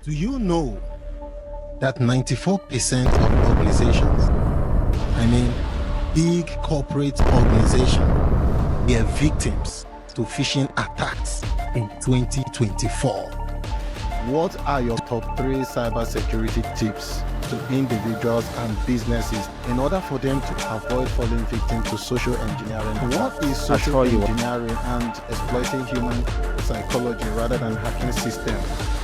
Do you know that 94% of organizations, big corporate organizations, were victims to phishing attacks in 2024? What are your top 3 cybersecurity tips to individuals and businesses in order for them to avoid falling victim to social engineering? What is social engineering and exploiting human psychology rather than hacking systems?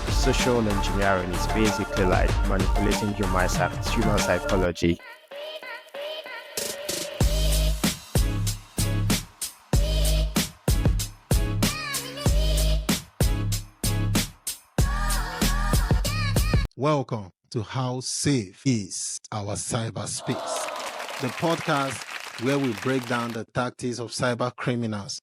Social engineering is basically like manipulating human psychology. Welcome to How Safe Is Our CyberSpace, the podcast where we break down the tactics of cyber criminals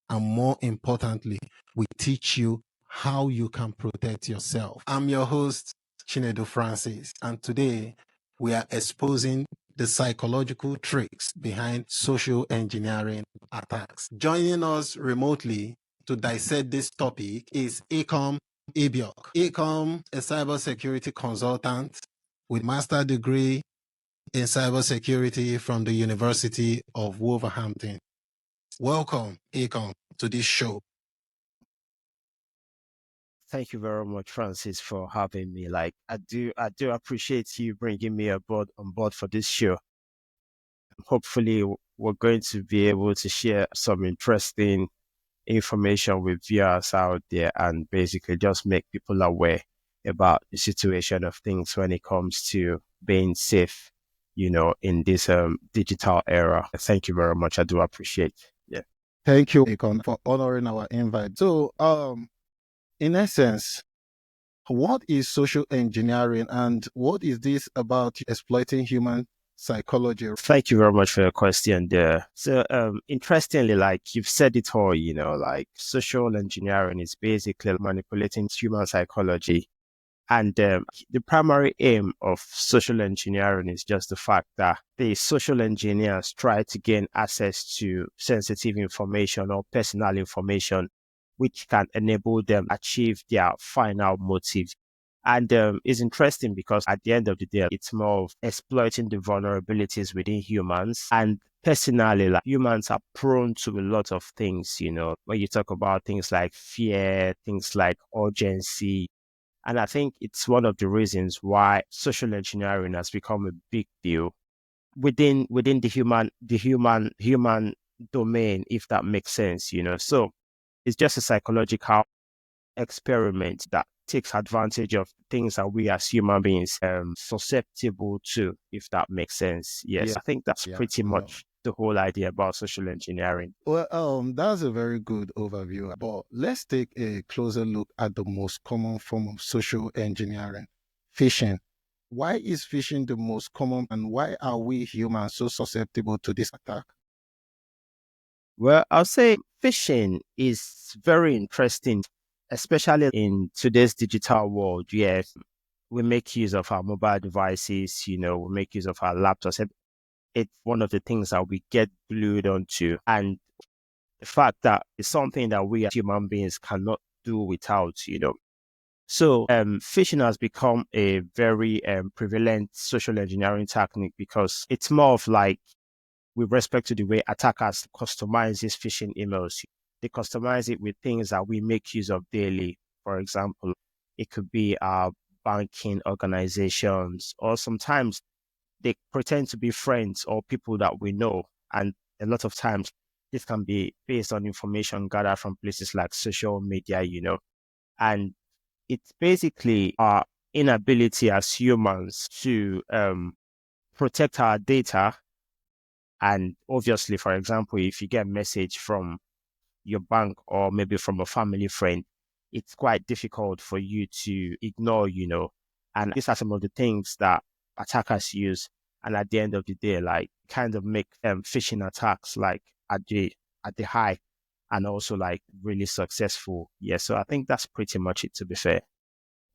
and, more importantly, we teach you how you can protect yourself. I'm your host, Chinedu Francis, and today we are exposing the psychological tricks behind social engineering attacks. Joining us remotely to dissect this topic is Ekom Ibiok. Ekom, a cybersecurity consultant with master's degree in cybersecurity from the University of Wolverhampton. Welcome, Ekom, to this show. Thank you very much, Francis, for having me. I do appreciate you bringing me on board for this show. Hopefully, we're going to be able to share some interesting information with viewers out there and basically just make people aware about the situation of things when it comes to being safe, in this digital era. Thank you very much. I do appreciate. Yeah. Thank you, Ekom, for honoring our invite. So, in essence, what is social engineering and what is this about exploiting human psychology? Thank you very much for your question there. So, interestingly, like you've said it all, social engineering is basically manipulating human psychology. And the primary aim of social engineering is just the fact that the social engineers try to gain access to sensitive information or personal information, which can enable them achieve their final motive. And it's interesting because at the end of the day, it's more of exploiting the vulnerabilities within humans. And personally, like humans are prone to a lot of things, when you talk about things like fear, things like urgency. And I think it's one of the reasons why social engineering has become a big deal within the human domain, if that makes sense, So it's just a psychological experiment that takes advantage of things that we as human beings susceptible to, if that makes sense. Yes, yeah. I think that's pretty much the whole idea about social engineering. Well, that's a very good overview, but let's take a closer look at the most common form of social engineering, phishing. Why is phishing the most common and why are we humans so susceptible to this attack? Well, I'll say phishing is very interesting, especially in today's digital world. Yes, we make use of our mobile devices, we make use of our laptops. It's one of the things that we get glued onto. And the fact that it's something that we as human beings cannot do without, So phishing has become a very prevalent social engineering technique because it's more of like, with respect to the way attackers customize these phishing emails. They customize it with things that we make use of daily. For example, it could be our banking organizations, or sometimes they pretend to be friends or people that we know. And a lot of times this can be based on information gathered from places like social media, and it's basically our inability as humans to protect our data. And obviously, for example, if you get a message from your bank or maybe from a family friend, it's quite difficult for you to ignore, And these are some of the things that attackers use. And at the end of the day, like kind of make phishing attacks like at the high and also like really successful. Yeah. So I think that's pretty much it, to be fair.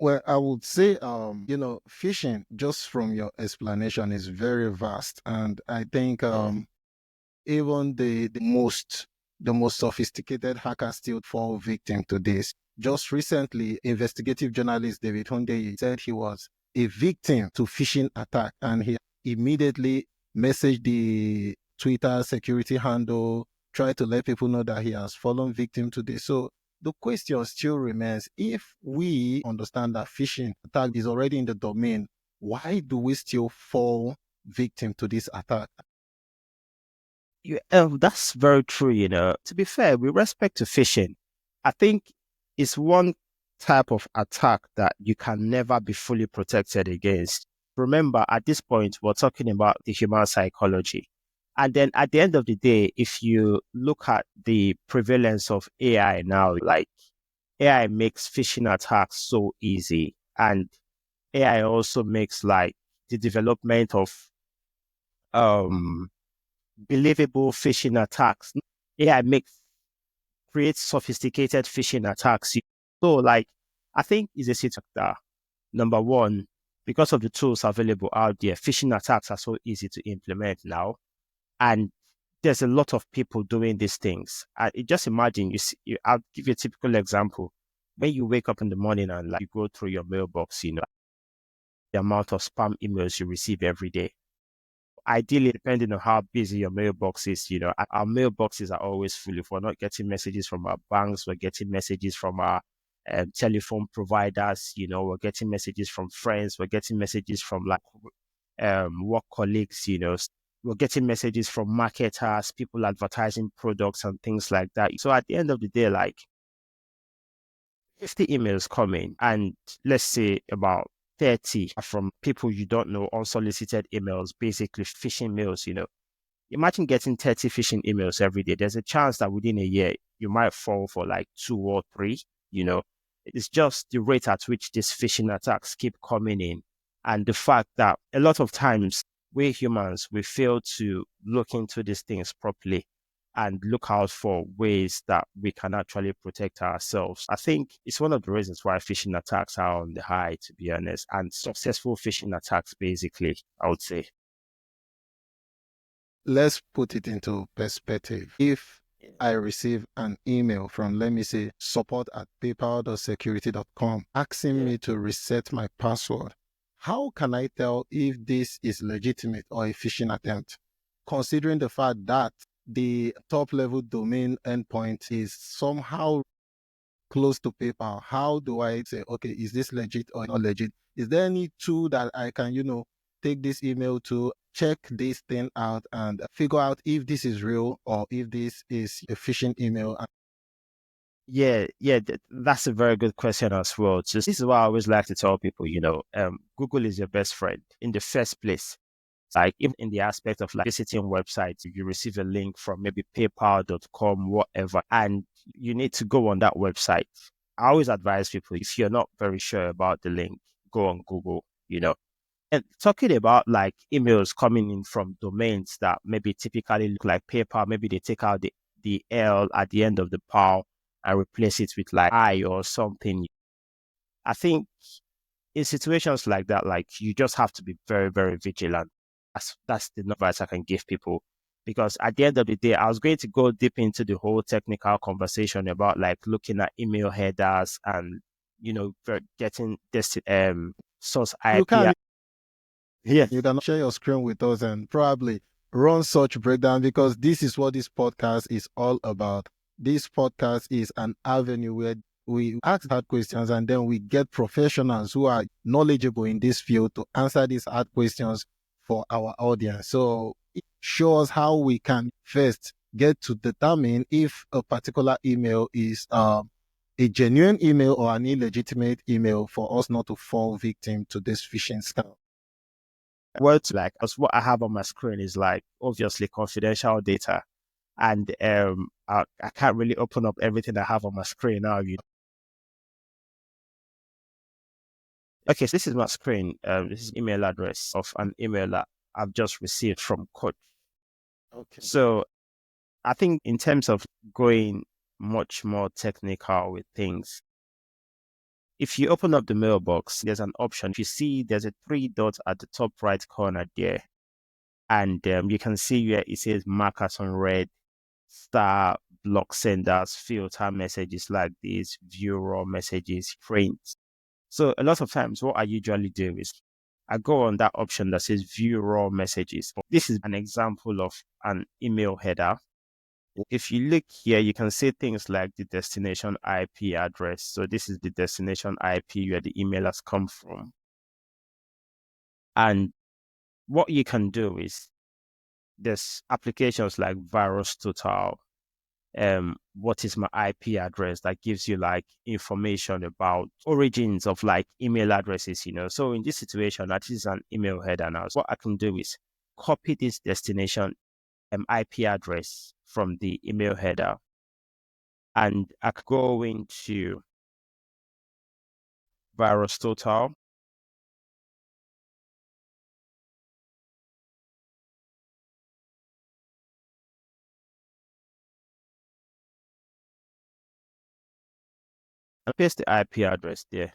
Well, I would say, phishing, just from your explanation, is very vast. And I think even the most sophisticated hackers still fall victim to this. Just recently, investigative journalist David Hundeyi said he was a victim to phishing attack, and he immediately messaged the Twitter security handle, tried to let people know that he has fallen victim to this. So the question still remains, if we understand that phishing attack is already in the domain, why do we still fall victim to this attack? That's very true. To be fair, with respect to phishing, I think it's one type of attack that you can never be fully protected against. Remember, at this point, we're talking about the human psychology. And then at the end of the day, if you look at the prevalence of AI now, like AI makes phishing attacks so easy. And AI also makes like the development of um believable phishing attacks. AI makes creates sophisticated phishing attacks. So like I think is a situation that number one, because of the tools available out there, phishing attacks are so easy to implement now. And there's a lot of people doing these things. And just imagine I'll give you a typical example. When you wake up in the morning and like you go through your mailbox, the amount of spam emails you receive every day. Ideally, depending on how busy your mailbox is, our mailboxes are always full. If we're not getting messages from our banks, we're getting messages from our telephone providers, we're getting messages from friends, we're getting messages from like work colleagues, we're getting messages from marketers, people advertising products and things like that. So at the end of the day, like 50 emails coming, and let's say about 30 are from people you don't know, unsolicited emails, basically phishing mails, Imagine getting 30 phishing emails every day. There's a chance that within a year, you might fall for like 2 or 3, It's just the rate at which these phishing attacks keep coming in. And the fact that a lot of times we humans, we fail to look into these things properly and look out for ways that we can actually protect ourselves. I think it's one of the reasons why phishing attacks are on the high, to be honest, and successful phishing attacks, basically, I would say. Let's put it into perspective. If I receive an email from, let me say, support@paypal.security.com asking me to reset my password, how can I tell if this is legitimate or a phishing attempt? Considering the fact that the top level domain endpoint is somehow close to PayPal, how do I say, okay, is this legit or not legit? Is there any tool that I can, take this email to check this thing out and figure out if this is real or if this is a phishing email? Yeah, that's a very good question as well. So this is what I always like to tell people, Google is your best friend in the first place. Like even in the aspect of like visiting websites, if you receive a link from maybe paypal.com, whatever, and you need to go on that website. I always advise people, if you're not very sure about the link, go on Google, And talking about like emails coming in from domains that maybe typically look like PayPal, maybe they take out the L at the end of the PAL and replace it with like I or something. I think in situations like that, like you just have to be very, very vigilant. That's the advice I can give people. Because at the end of the day, I was going to go deep into the whole technical conversation about like looking at email headers and getting this source You IP. can Yeah. you can share your screen with us and probably run such breakdown, because this is what this podcast is all about. This podcast is an avenue where we ask hard questions and then we get professionals who are knowledgeable in this field to answer these hard questions for our audience. So it shows how we can first get to determine if a particular email is a genuine email or an illegitimate email, for us not to fall victim to this phishing scam. Words like as what I have on my screen is like obviously confidential data, and I can't really open up everything I have on my screen now. Okay, so this is my screen. This is email address of an email that I've just received from Coach. Okay. So I think in terms of going much more technical with things, if you open up the mailbox, there's an option. If you see there's a 3 dots at the top right corner there, and you can see where it says mark as on red, star, block senders, filter messages like this, view raw messages, print. So a lot of times what I usually do is I go on that option that says view raw messages. This is an example of an email header. If you look here, you can see things like the destination IP address. So this is the destination IP where the email has come from. And what you can do is there's applications like Virus Total. What is my IP address that gives you like information about origins of like email addresses, So in this situation, that is an email header now. So what I can do is copy this destination IP address from the email header, and I could go into Virus Total. And paste the IP address there.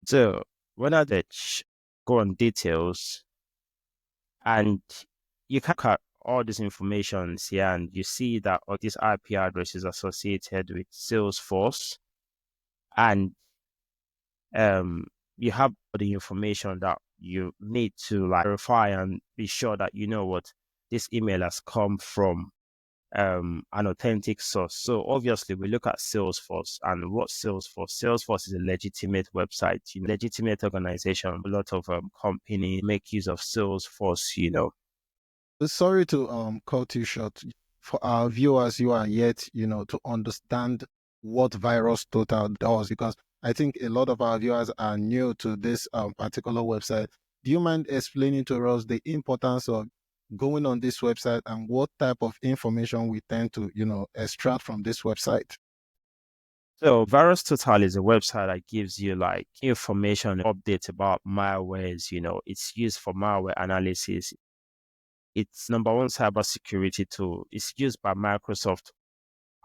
So when I go on details, and you can cut all this information here, and you see that all this IP address is associated with Salesforce, and you have the information that you need to like verify and be sure that you know what this email has come from an authentic source. So obviously we look at Salesforce, and what Salesforce is a legitimate website, legitimate organization. A lot of companies make use of Salesforce. Sorry to cut you short. For our viewers, you are yet, to understand what Virus Total does, because I think a lot of our viewers are new to this particular website. Do you mind explaining to us the importance of going on this website and what type of information we tend to, extract from this website? So Virus Total is a website that gives you like information, updates about malwares. It's used for malware analysis. It's number one cybersecurity tool. It's used by Microsoft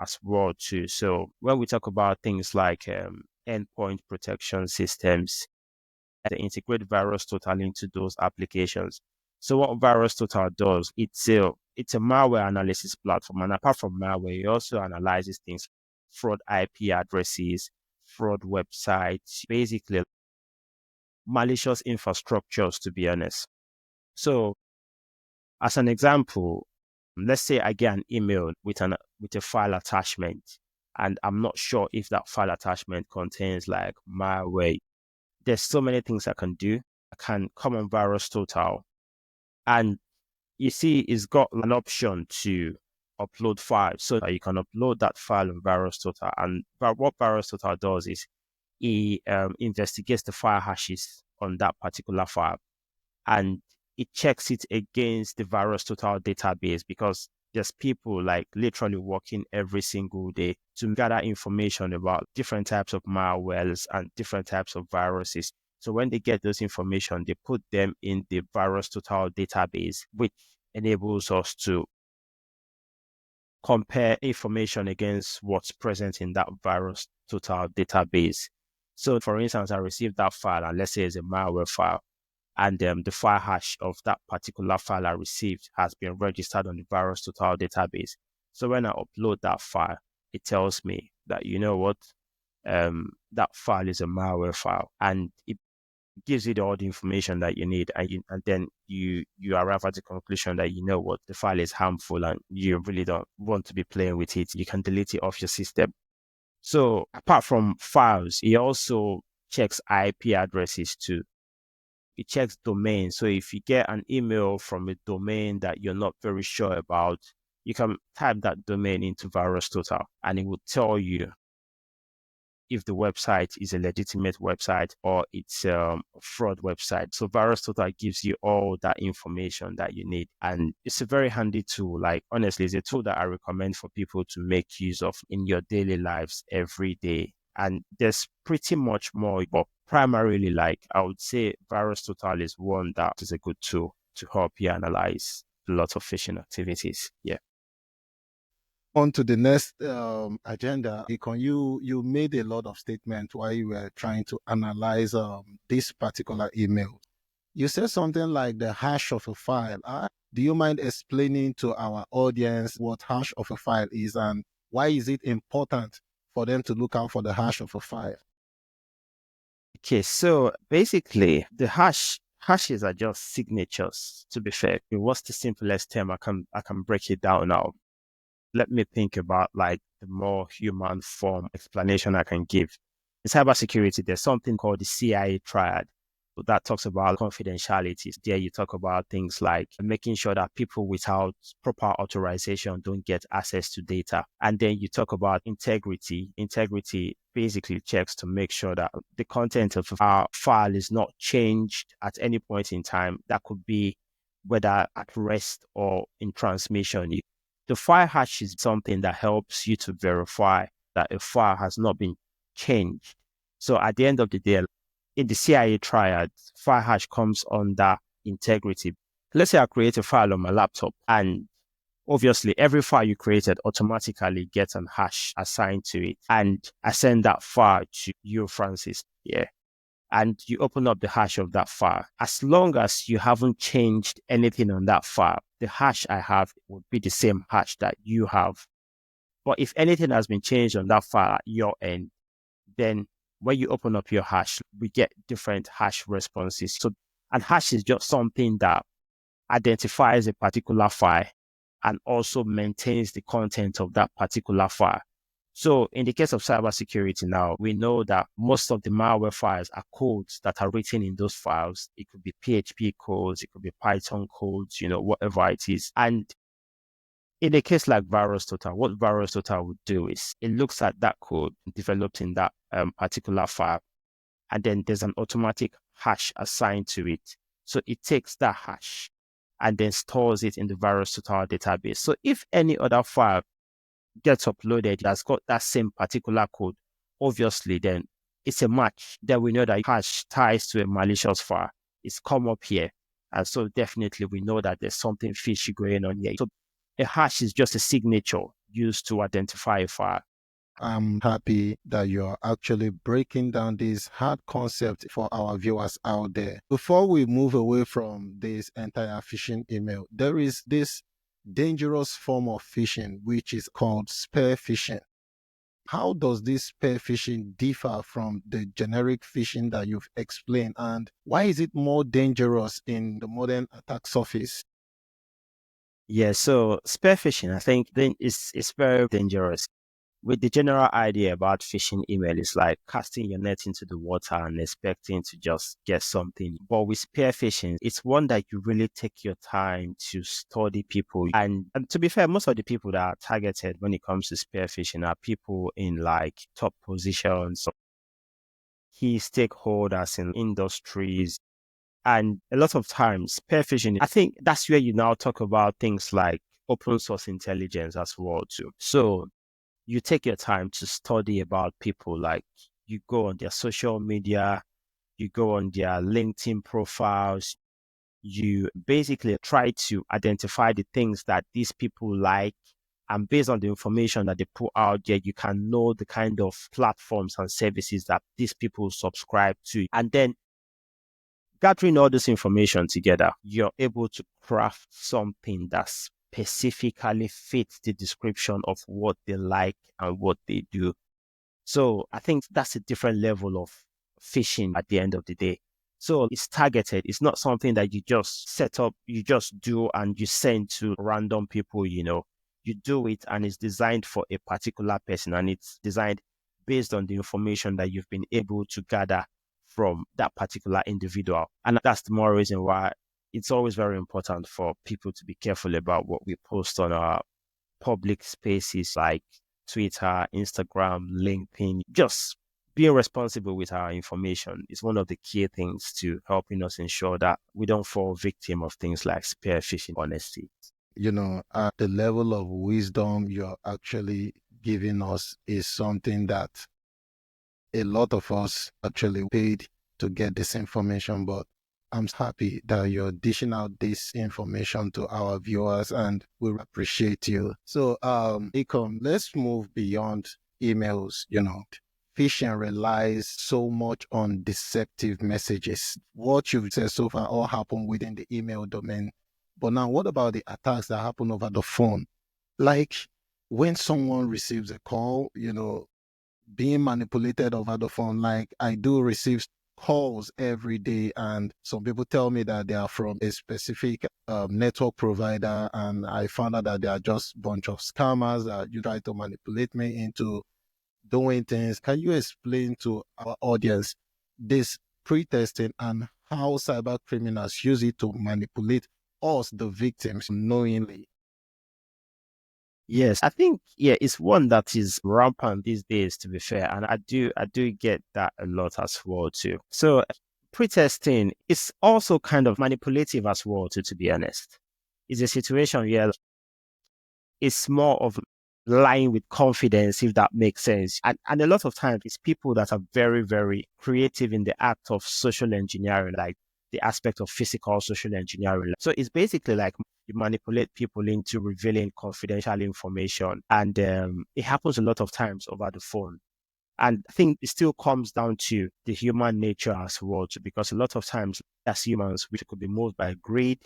as well too. So when we talk about things like endpoint protection systems, they integrate Virus Total into those applications. So what Virus Total does, it's a malware analysis platform, and apart from malware, it also analyzes things, fraud IP addresses, fraud websites, basically malicious infrastructures, to be honest. So as an example, let's say I get an email with a file attachment, and I'm not sure if that file attachment contains like malware. There's so many things I can do. I can come on Virus Total, and you see it's got an option to upload files, so that you can upload that file on Virus Total. And what Virus Total does is it investigates the file hashes on that particular file, and it checks it against the Virus Total database, because there's people like literally working every single day to gather information about different types of malwares and different types of viruses. So when they get those information, they put them in the Virus Total database, which enables us to compare information against what's present in that Virus Total database. So for instance, I received that file, and let's say it's a malware file, and the file hash of that particular file I received has been registered on the Virus Total database. So when I upload that file, it tells me that, you know what, that file is a malware file, and it gives you all the information that you need, and then you arrive at the conclusion that, you know what, the file is harmful and you really don't want to be playing with it. You can delete it off your system. So apart from files, it also checks IP addresses too. It checks domain. So if you get an email from a domain that you're not very sure about, you can type that domain into Virus Total, and it will tell you if the website is a legitimate website or it's a fraud website. So Virus Total gives you all that information that you need. And it's a very handy tool. Like, honestly, it's a tool that I recommend for people to make use of in your daily lives every day. And there's pretty much more, but primarily, like, I would say Virus Total is one that is a good tool to help you analyze a lot of phishing activities. Yeah. On to the next agenda, Ekom, you made a lot of statements while you were trying to analyze this particular email. You said something like the hash of a file. Do you mind explaining to our audience what hash of a file is and why is it important for them to look out for the hash of a file? Okay, so basically the hashes are just signatures, to be fair. What's the simplest term I can break it down now? Let me think about like the more human form explanation I can give. In cybersecurity, there's something called the CIA triad that talks about confidentiality. There you talk about things like making sure that people without proper authorization don't get access to data. And then you talk about integrity. Integrity basically checks to make sure that the content of our file is not changed at any point in time. That could be whether at rest or in transmission. The file hash is something that helps you to verify that a file has not been changed. So at the end of the day, in the CIA triad, file hash comes under integrity. Let's say I create a file on my laptop, and obviously every file you created automatically gets an hash assigned to it. And I send that file to you, Francis. Yeah. And you open up the hash of that file. As long as you haven't changed anything on that file, the hash I have would be the same hash that you have. But if anything has been changed on that file at your end, then when you open up your hash, we get different hash responses. So, and hash is just something that identifies a particular file and also maintains the content of that particular file. So in the case of cybersecurity now, we know that most of the malware files are codes that are written in those files. It could be PHP codes, it could be Python codes, whatever it is. And in a case like VirusTotal, what VirusTotal would do is it looks at that code developed in that particular file, and then there's an automatic hash assigned to it. So it takes that hash and then stores it in the VirusTotal database. So if any other file gets uploaded that's got that same particular code, obviously then it's a match. Then we know that hash ties to a malicious file. It's come up here. And so definitely we know that there's something fishy going on here. So a hash is just a signature used to identify a file. I'm happy that you're actually breaking down this hard concept for our viewers out there. Before we move away from this entire phishing email, there is this dangerous form of phishing, which is called spear phishing. How does this spear phishing differ from the generic phishing that you've explained? And why is it more dangerous in the modern attack surface? Yeah, so spear phishing, I think then it's very dangerous. With the general idea about phishing email, it's like casting your net into the water and expecting to just get something. But with spear phishing, it's one that you really take your time to study people. And to be fair, most of the people that are targeted when it comes to spear phishing are people in like top positions, key stakeholders in industries. And a lot of times, spear phishing, I think that's where you now talk about things like open source intelligence as well too. So you take your time to study about people, like you go on their social media, you go on their LinkedIn profiles, you basically try to identify the things that these people like. And based on the information that they put out there, you can know the kind of platforms and services that these people subscribe to. And then gathering all this information together, you're able to craft something that specifically fits the description of what they like and what they do. So I think that's a different level of phishing at the end of the day. So it's targeted. It's not something that you just set up, you just do and you send to random people. You do it and it's designed for a particular person, and it's designed based on the information that you've been able to gather from that particular individual. And that's the more reason why it's always very important for people to be careful about what we post on our public spaces like Twitter, Instagram, LinkedIn. Just being responsible with our information is one of the key things to helping us ensure that we don't fall victim of things like spear phishing, honesty. The level of wisdom you're actually giving us is something that a lot of us actually paid to get this information, but I'm happy that you're dishing out this information to our viewers and we appreciate you. So, Ekom, let's move beyond emails, phishing relies so much on deceptive messages. What you've said so far all happen within the email domain. But now, what about the attacks that happen over the phone? Like when someone receives a call, being manipulated over the phone. Like I do receive calls every day, and some people tell me that they are from a specific network provider, and I found out that they are just a bunch of scammers that you try to manipulate me into doing things. Can you explain to our audience this pre-testing and how cyber criminals use it to manipulate us, the victims, knowingly? Yes, I think it's one that is rampant these days, to be fair, and I do get that a lot as well too. So pretesting is also kind of manipulative as well too, to be honest. It's a situation where it's more of lying with confidence, if that makes sense. And a lot of times it's people that are very, very creative in the act of social engineering, like the aspect of physical social engineering. So it's basically like you manipulate people into revealing confidential information. And it happens a lot of times over the phone. And I think it still comes down to the human nature as well, too, because a lot of times as humans, we could be moved by greed,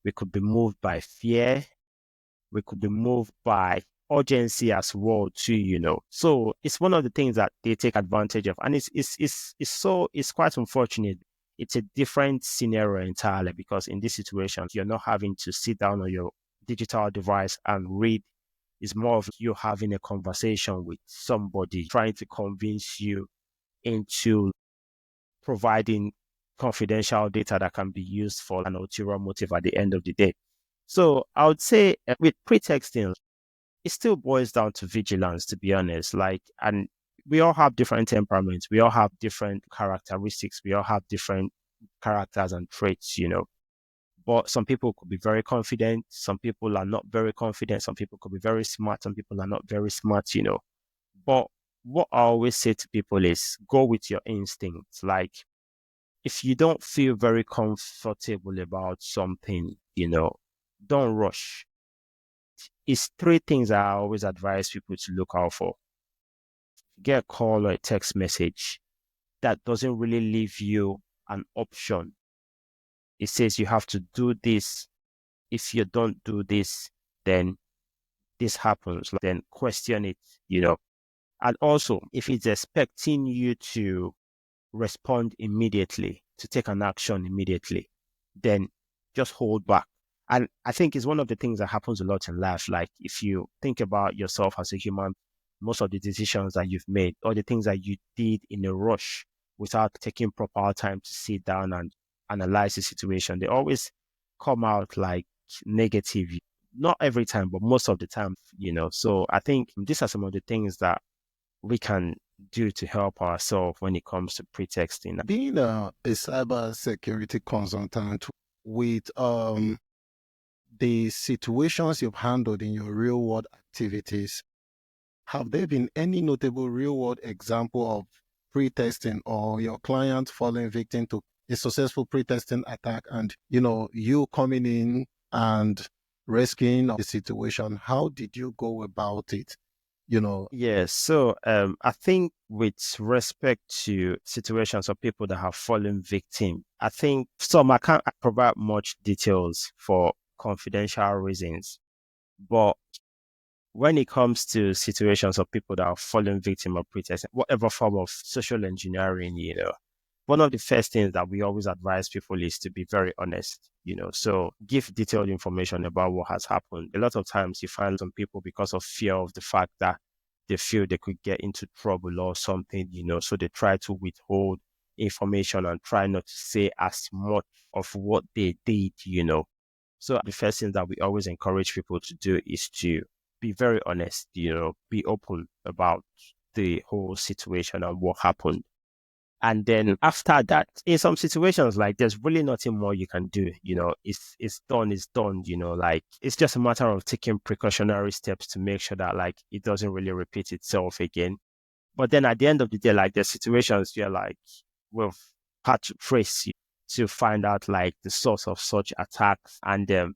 we could be moved by fear, we could be moved by urgency as well too. So it's one of the things that they take advantage of. And it's quite unfortunate. It's a different scenario entirely, because in this situation, you're not having to sit down on your digital device and read. It's more of you having a conversation with somebody trying to convince you into providing confidential data that can be used for an ulterior motive at the end of the day. So I would say with pretexting, it still boils down to vigilance, to be honest. And we all have different temperaments. We all have different characteristics. We all have different characters and traits. But some people could be very confident. Some people are not very confident. Some people could be very smart. Some people are not very smart. But what I always say to people is go with your instincts. Like, if you don't feel very comfortable about something, don't rush. It's three things I always advise people to look out for. Get a call or a text message that doesn't really leave you an option. It says you have to do this. If you don't do this, then this happens. Then question it. And also, if it's expecting you to respond immediately, to take an action immediately, then just hold back. And I think it's one of the things that happens a lot in life. Like if you think about yourself as a human, most of the decisions that you've made or the things that you did in a rush without taking proper time to sit down and analyze the situation, they always come out like negative. Not every time, but most of the time. So I think these are some of the things that we can do to help ourselves when it comes to pretexting. Being a cyber security consultant, with the situations you've handled in your real world activities, have there been any notable real world example of pre-testing or your client falling victim to a successful pre-testing attack and you coming in and rescuing the situation? How did you go about it? Yes. So I think with respect to situations of people that have fallen victim, I think some I can't provide much details for confidential reasons. But when it comes to situations of people that are fallen victim of pretexting, whatever form of social engineering, one of the first things that we always advise people is to be very honest. So give detailed information about what has happened. A lot of times you find some people, because of fear of the fact that they feel they could get into trouble or something, so they try to withhold information and try not to say as much of what they did. So the first thing that we always encourage people to do is to be very honest, be open about the whole situation and what happened. And then after that, in some situations, like there's really nothing more you can do. It's done, like it's just a matter of taking precautionary steps to make sure that like it doesn't really repeat itself again. But then at the end of the day, like there's situations where like we've had to trace you to find out like the source of such attacks. And in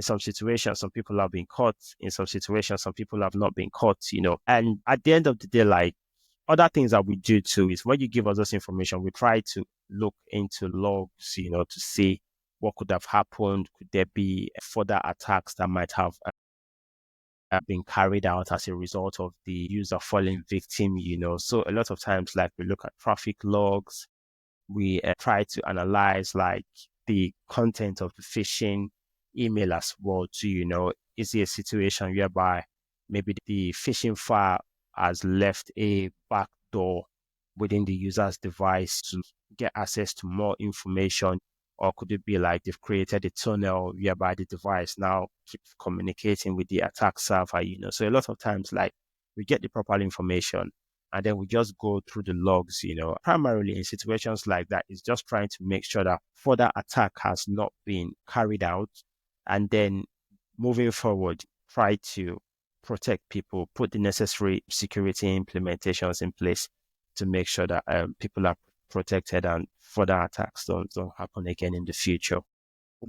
some situations, some people have been caught. In some situations, some people have not been caught. And at the end of the day, like other things that we do too is when you give us this information, we try to look into logs, to see what could have happened. Could there be further attacks that might have been carried out as a result of the user falling victim. So a lot of times, like we look at traffic logs, we try to analyze like the content of the phishing email as well too. Is it a situation whereby maybe the phishing file has left a backdoor within the user's device to get access to more information? Or could it be like they've created a tunnel whereby the device now keeps communicating with the attack server? So a lot of times, like we get the proper information and then we just go through the logs. Primarily in situations like that, it's just trying to make sure that further attack has not been carried out. And then moving forward, try to protect people, put the necessary security implementations in place to make sure that people are protected and further attacks don't happen again in the future.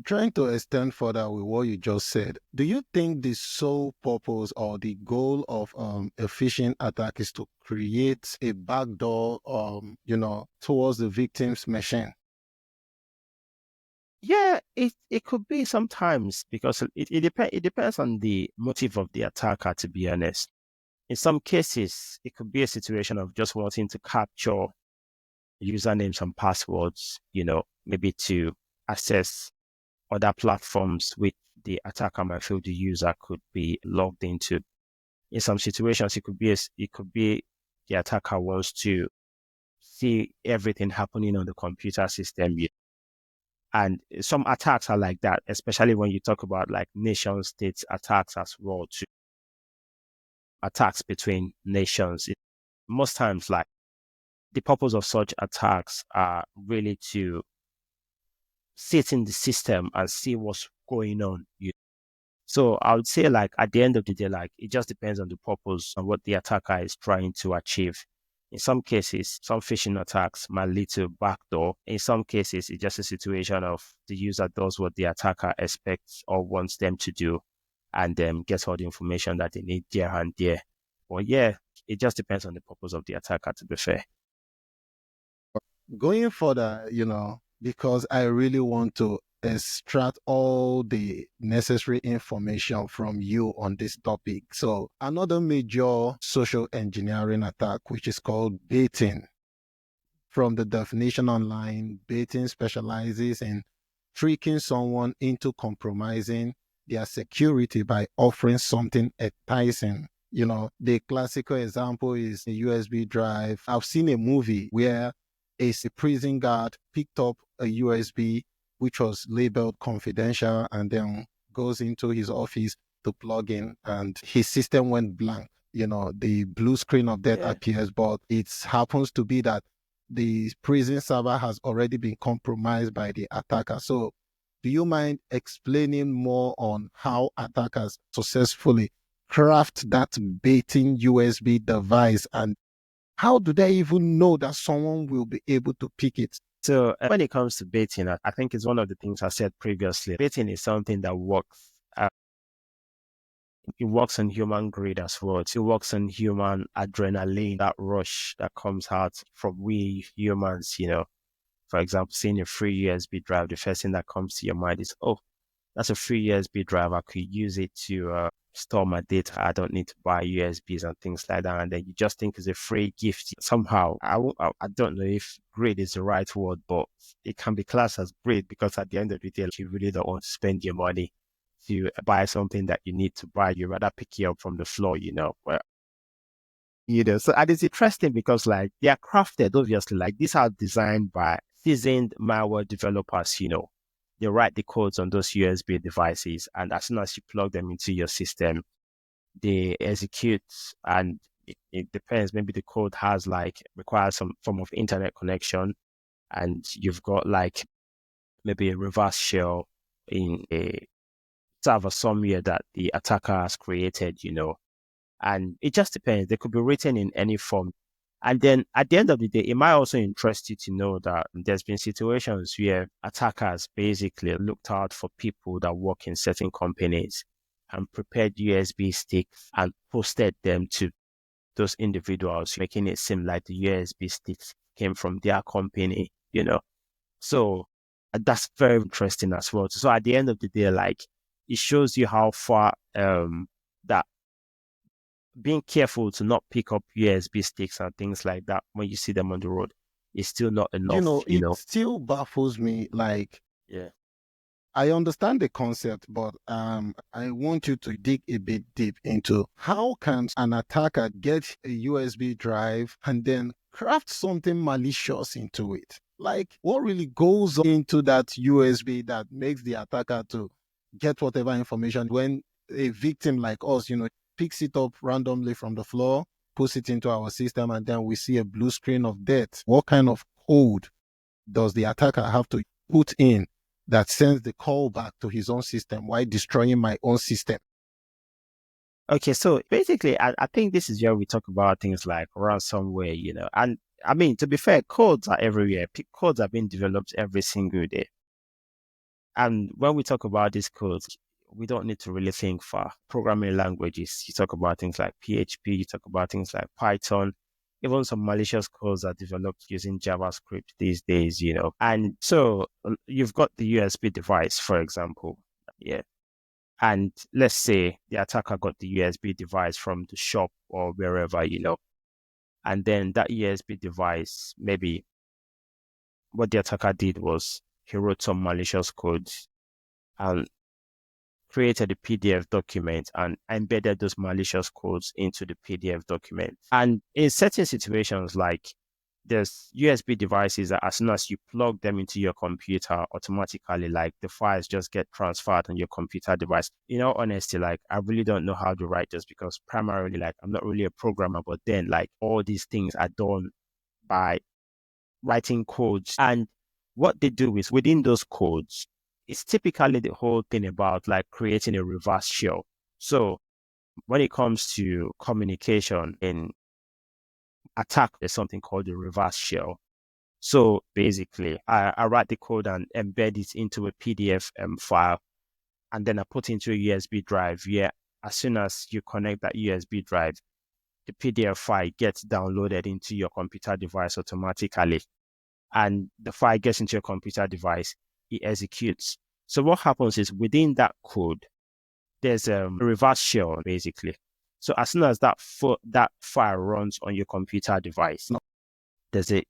Trying to extend further with what you just said, do you think the sole purpose or the goal of a phishing attack is to create a backdoor, towards the victim's machine? Yeah, it could be sometimes because it depends on the motive of the attacker, to be honest. In some cases, it could be a situation of just wanting to capture usernames and passwords, maybe to access other platforms which the attacker might feel the user could be logged into. In some situations, it could be the attacker wants to see everything happening on the computer system. And some attacks are like that, especially when you talk about like nation states attacks as well, to attacks between nations. Most times, like the purpose of such attacks are really to sit in the system and see what's going on. So I would say, like, at the end of the day, like, it just depends on the purpose and what the attacker is trying to achieve. In some cases, some phishing attacks might lead to backdoor. In some cases, it's just a situation of the user does what the attacker expects or wants them to do and then gets all the information that they need there and there. But yeah, it just depends on the purpose of the attacker, to be fair. Going further, because I really want to extract all the necessary information from you on this topic. So another major social engineering attack, which is called baiting. From the definition online, baiting specializes in tricking someone into compromising their security by offering something enticing. The classical example is a USB drive. I've seen a movie where a prison guard picked up a USB which was labeled confidential and then goes into his office to plug in and his system went blank. The blue screen of death appears, but it happens to be that the prison server has already been compromised by the attacker. So do you mind explaining more on how attackers successfully craft that baiting USB device and how do they even know that someone will be able to pick it? So when it comes to baiting, I think it's one of the things I said previously. Baiting is something that works. It works on human greed as well. It works on human adrenaline, that rush that comes out from we humans. For example, seeing a free USB drive, the first thing that comes to your mind is, oh, that's a free USB drive. I could use it to store my data. I don't need to buy USBs and things like that. And then you just think it's a free gift. Somehow, I don't know if greed is the right word, but it can be classed as greed because at the end of the day, you really don't want to spend your money to buy something that you need to buy. You rather pick it up from the floor. So and it's interesting because like they are crafted, obviously, like these are designed by seasoned malware developers. They write the codes on those USB devices, and as soon as you plug them into your system, they execute. And it depends. Maybe the code has like requires some form of internet connection, and you've got like maybe a reverse shell in a server somewhere that the attacker has created. And it just depends. They could be written in any form. And then at the end of the day, it might also interest you to know that there's been situations where attackers basically looked out for people that work in certain companies and prepared USB sticks and posted them to those individuals, making it seem like the USB sticks came from their company, So that's very interesting as well. So at the end of the day, like it shows you how far that being careful to not pick up USB sticks and things like that when you see them on the road is still not enough, It still baffles me. Like, Yeah. I understand the concept, but I want you to dig a bit deep into how can an attacker get a USB drive and then craft something malicious into it? Like, what really goes into that USB that makes the attacker to get whatever information when a victim like us, picks it up randomly from the floor, puts it into our system, and then we see a blue screen of death? What kind of code does the attacker have to put in that sends the call back to his own system while destroying my own system? Okay, so basically, I think this is where we talk about things like ransomware, and I mean, to be fair, codes are everywhere. Codes are being developed every single day. And when we talk about these codes, we don't need to really think far. Programming languages, you talk about things like PHP, you talk about things like Python, even some malicious codes are developed using JavaScript these days, And so you've got the USB device, for example. Yeah. And let's say the attacker got the USB device from the shop or wherever, And then that USB device, maybe what the attacker did was he wrote some malicious code and created a PDF document and embedded those malicious codes into the PDF document. And in certain situations, like there's USB devices that as soon as you plug them into your computer, automatically, like the files just get transferred on your computer device. In all honesty, like I really don't know how to write this because primarily, like I'm not really a programmer, but then like all these things are done by writing codes. And what they do is within those codes, it's typically the whole thing about like creating a reverse shell. So when it comes to communication in attack, there's something called the reverse shell. So basically, I write the code and embed it into a PDF file, and then I put it into a USB drive. Yeah, as soon as you connect that USB drive, the PDF file gets downloaded into your computer device automatically. And the file gets into your computer device, it executes. So what happens is within that code, there's a reverse shell basically. So as soon as that file runs on your computer device, there's a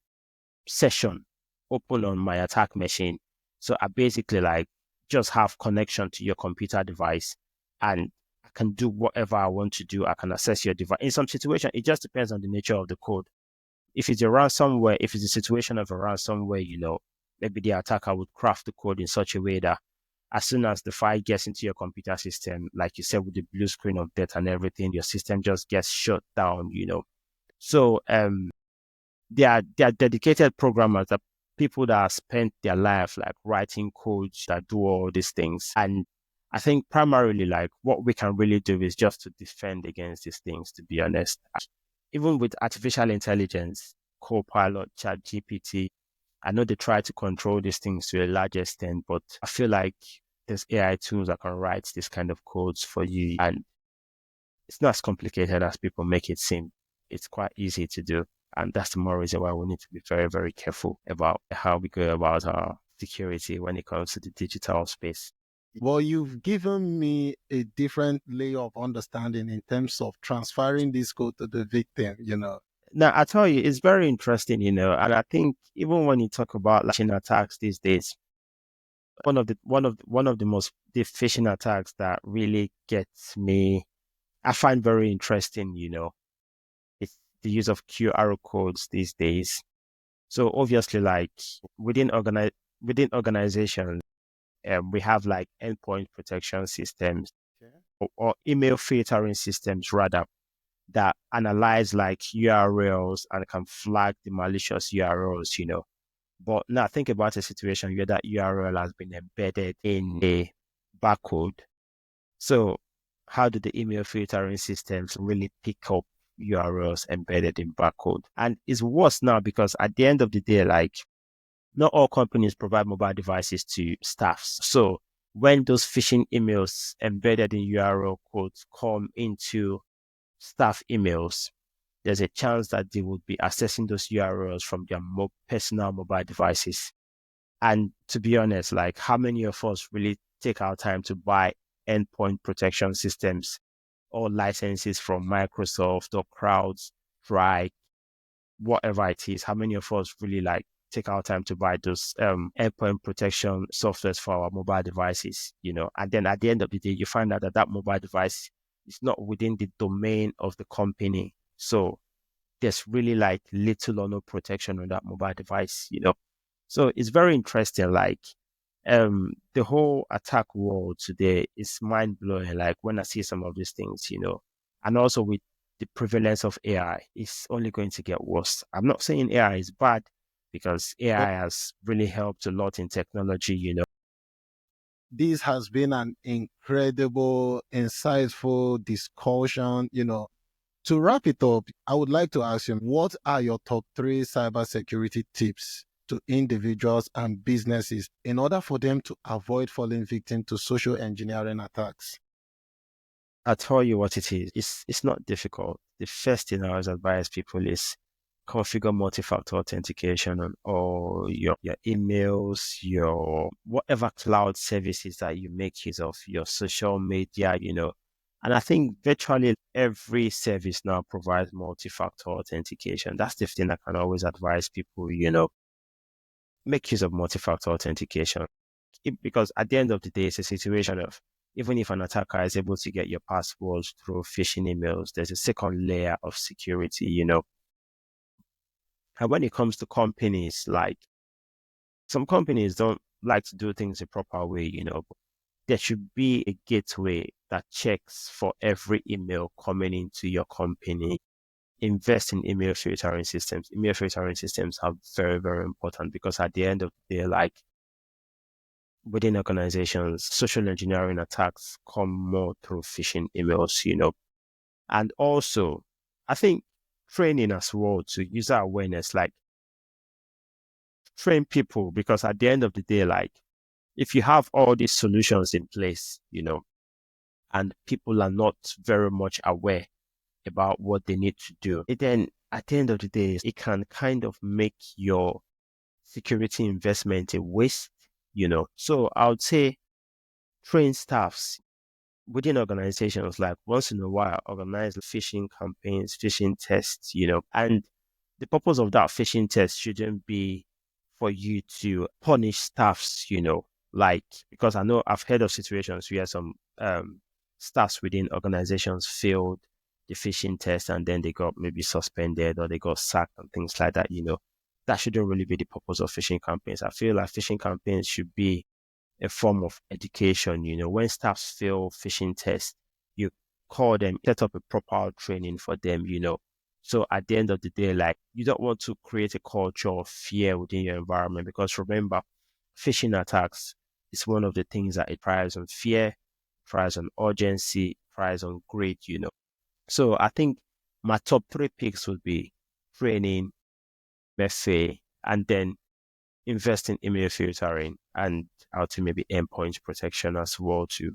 session open on my attack machine. So I basically like just have connection to your computer device and I can do whatever I want to do. I can access your device. In some situation, it just depends on the nature of the code. If it's a ransomware, if it's a situation of a ransomware, maybe the attacker would craft the code in such a way that as soon as the file gets into your computer system, like you said, with the blue screen of death and everything, your system just gets shut down. So they are dedicated programmers, that people that have spent their life like writing codes that do all these things. And I think primarily like what we can really do is just to defend against these things, to be honest. Even with artificial intelligence, Copilot, ChatGPT, I know they try to control these things to a large extent, but I feel like there's AI tools that can write this kind of codes for you. And it's not as complicated as people make it seem. It's quite easy to do. And that's the more reason why we need to be very, very careful about how we go about our security when it comes to the digital space. Well, you've given me a different layer of understanding in terms of transferring this code to the victim. Now, I tell you, it's very interesting, and I think even when you talk about phishing attacks these days, one of the most the phishing attacks that really gets me, I find very interesting, it's the use of QR codes these days. So obviously, like within organizations, we have like endpoint protection systems or email filtering systems rather that analyze like URLs and can flag the malicious URLs. But now think about a situation where that URL has been embedded in a barcode. So how do the email filtering systems really pick up URLs embedded in barcode? And it's worse now because at the end of the day, like not all companies provide mobile devices to staffs. So when those phishing emails embedded in URL codes come into staff emails, there's a chance that they would be accessing those URLs from their personal mobile devices. And to be honest, like how many of us really take our time to buy endpoint protection systems or licenses from Microsoft or CrowdStrike, whatever it is? How many of us really like take our time to buy those endpoint protection softwares for our mobile devices, and then at the end of the day, you find out that that mobile device is not within the domain of the company. So there's really like little or no protection on that mobile device. So it's very interesting. Like, the whole attack world today is mind blowing. Like when I see some of these things, and also with the prevalence of AI, it's only going to get worse. I'm not saying AI is bad because AI has really helped a lot in technology. This has been an incredible, insightful discussion. To wrap it up, I would like to ask you, what are your top 3 cybersecurity tips to individuals and businesses in order for them to avoid falling victim to social engineering attacks? I'll tell you what it is. It's not difficult. The first thing I always advise people is configure multi-factor authentication on all your emails, your whatever cloud services that you make use of, your social media. And I think virtually every service now provides multi-factor authentication. That's the thing I can always advise people, make use of multi-factor authentication. Because at the end of the day, it's a situation of even if an attacker is able to get your passwords through phishing emails, there's a second layer of security. And when it comes to companies, like some companies don't like to do things the proper way, but there should be a gateway that checks for every email coming into your company. Invest in email filtering systems. Email filtering systems are very, very important because at the end of the day, like within organizations, social engineering attacks come more through phishing emails. And also, I think training as well to user awareness, like train people because at the end of the day, like if you have all these solutions in place, and people are not very much aware about what they need to do, then at the end of the day, it can kind of make your security investment a waste. So I would say train staffs within organizations, like once in a while, organize phishing campaigns, phishing tests, and the purpose of that phishing test shouldn't be for you to punish staffs, like, because I know I've heard of situations where some staffs within organizations failed the phishing test and then they got maybe suspended or they got sacked and things like that. That shouldn't really be the purpose of phishing campaigns. I feel like phishing campaigns should be a form of education. When staffs fail phishing tests, you call them, set up a proper training for them. So at the end of the day, like you don't want to create a culture of fear within your environment because remember, phishing attacks is one of the things that it thrives on fear, thrives on urgency, thrives on greed. So I think my top 3 picks would be training, MFA, and then invest in email filtering and ultimately endpoint protection as well too.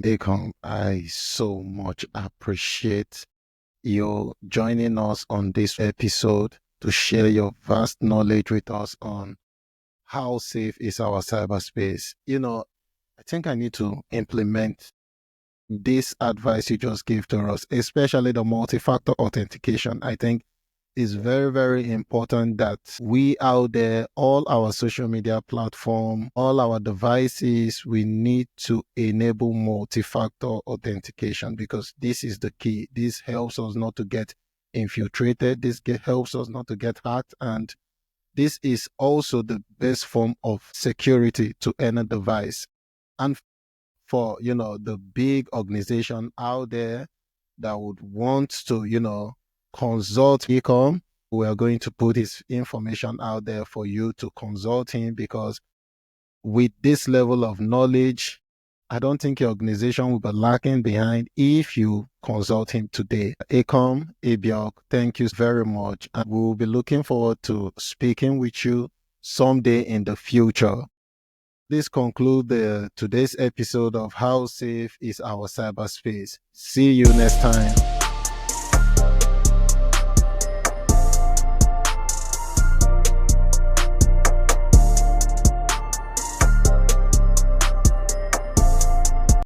Ekom, I so much appreciate you joining us on this episode to share your vast knowledge with us on how safe is our cyberspace. I think I need to implement this advice you just gave to us, especially the multi-factor authentication. I think it's very, very important that we out there, all our social media platform, all our devices, we need to enable multi-factor authentication because this is the key. This helps us not to get infiltrated. This helps us not to get hacked. And this is also the best form of security to any device. And for, the big organization out there that would want to, consult Ekom, we are going to put his information out there for you to consult him because with this level of knowledge, I don't think your organization will be lacking behind if you consult him today. Ekom Ibiok, thank you very much. And we will be looking forward to speaking with you someday in the future. This concludes today's episode of How Safe Is Our Cyberspace. See you next time.